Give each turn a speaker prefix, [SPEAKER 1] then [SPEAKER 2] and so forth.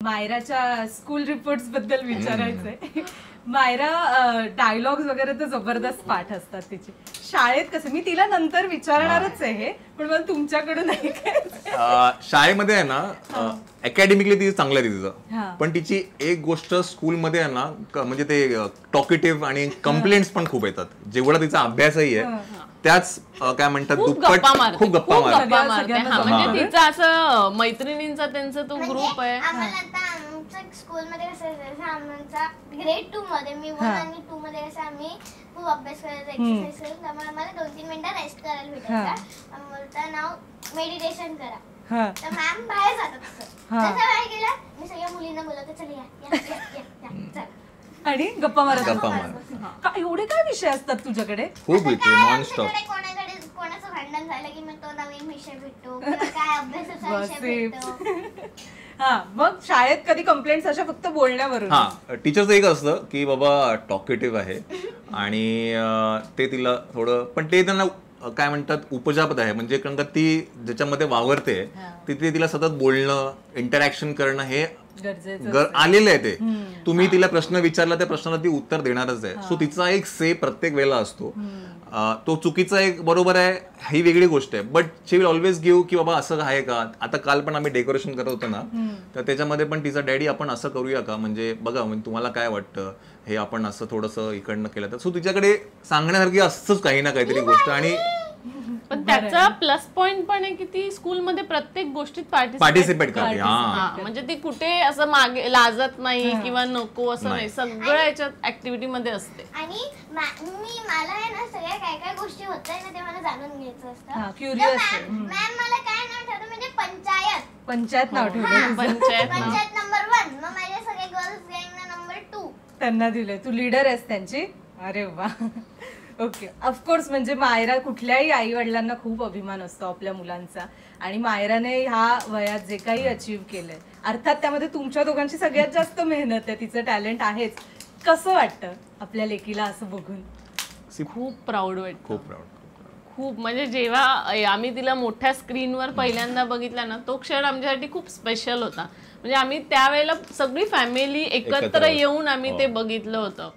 [SPEAKER 1] मायराच्या school reports बद्दल विचारायचंय. Myra dialogues वगैरे तर जबरदस्त पाठ असतात तिचे. शाळेत कसं, मी तिला नंतर विचारणारच आहे हे, पण मला तुमच्याकडून
[SPEAKER 2] शाळेमध्ये आहे ना अकॅडमिकली ती चांगलं आहे तिचं, पण तिची एक गोष्ट स्कूलमध्ये आहे ना म्हणजे ते टॉकेटिव्ह आणि कंप्लेंट्स पण खूप येतात. जेवढा तिचा अभ्यासही आहे त्याच काय म्हणतात दुप्पट खूप गप्पा मारते.
[SPEAKER 3] म्हणजे तिचा असं मैत्रिणींचा त्यांचा तो ग्रुप आहे.
[SPEAKER 4] स्कूलमध्ये कसं आमचा ग्रेड 2 मध्ये मी 1 आणि 2 मध्ये कसं आम्ही खूप अभ्यास करायचा, एक्सरसाइज करायचा, त्यामुळे आम्हाला 2-3 मिनिटं रेस्ट करायला भेटायचा. बोलता नाव मेडिटेशन करा, तर मॅम बाहेर जातात. तसं बाहेर गेला मी सगळ्या मुलींना बोलवते, चल या
[SPEAKER 1] आणि गप्पा मारत. एवढे काय विषय असतात तुझ्याकडे?
[SPEAKER 2] खूप नॉनस्टॉप.
[SPEAKER 4] कोणाचं भांडण झालं की मग तो नवीन विषय भेटतो, काय अभ्यासाचा विषय भेटतो.
[SPEAKER 1] मग शाळेत कधी कंप्लेंट्स अशा फक्त बोलण्यावरून?
[SPEAKER 2] टीचरचं एक असतं की बाबा टॉकेटिव्ह आहे आणि ते तिला थोडं, पण ते त्यांना काय म्हणतात उपजापद आहे. म्हणजे कारण का ती ज्याच्यामध्ये वावरते तिथे तिला सतत बोलणं, इंटरॅक्शन करणं हे आलेलं आहे. ते तुम्ही तिला प्रश्न विचारला त्या प्रश्नाला ती उत्तर देणारच आहे. सो तिचा एक से प्रत्येक वेळेला असतो. तो चुकीचा एक बरोबर आहे ही वेगळी गोष्ट आहे, but she will always give की बाबा असं आहे का. आता काल पण आम्ही डेकोरेशन करत होतो ना, तर त्याच्यामध्ये पण तिचा डॅडी आपण असं करूया का, म्हणजे बघा तुम्हाला काय वाटतं हे आपण असं थोडंसं इकडनं केलं तर. सो तिच्याकडे सांगण्यासारखी असतंच काही ना काहीतरी गोष्ट. आणि
[SPEAKER 3] पण त्याचा प्लस पॉइंट पण आहे की ती स्कूलमध्ये प्रत्येक गोष्टीत
[SPEAKER 2] पार्टिसिपेट करते.
[SPEAKER 3] म्हणजे ती कुठे असं मागे लाजत नाही किंवा नको असं नाही, सगळं याच्यात ऍक्टिव्हिटी मध्ये असते.
[SPEAKER 4] आणि मला आहे ना सगळ्या काय काय गोष्टी होत आहे ना ते मला जाणून घ्यायचं असतं.
[SPEAKER 1] क्युरियस.
[SPEAKER 4] मॅम मला काय नाव ठेवतं म्हणजे
[SPEAKER 1] पंचायत नाव ठेवलं.
[SPEAKER 4] पंचायत नंबर 1. मग माझ्या सगळ्या गर्ल्स गँगना नंबर 2
[SPEAKER 1] त्यांना दिले. तू लीडर आहेस त्यांची. अरे वा. ओके. ऑफकोर्स म्हणजे मायरा कुठल्याही आई वडिलांना खूप अभिमान असतो आपल्या मुलांचा, आणि मायराने ह्या वयात जे काही अचीव्ह केलंय, अर्थात त्यामध्ये तुमच्या दोघांची सगळ्यात जास्त मेहनत आहे, तिचं टॅलेंट आहेच. कसं वाटतं आपल्या लेकीला असं बघून?
[SPEAKER 3] खूप प्राऊड वाटतं.
[SPEAKER 2] खूप प्राऊड.
[SPEAKER 3] खूप म्हणजे जेव्हा आम्ही तिला मोठ्या स्क्रीनवर पहिल्यांदा बघितला ना, तो क्षण आमच्यासाठी खूप स्पेशल होता. म्हणजे आम्ही त्यावेळेला सगळी फॅमिली एकत्र येऊन आम्ही ते बघितलं होतं.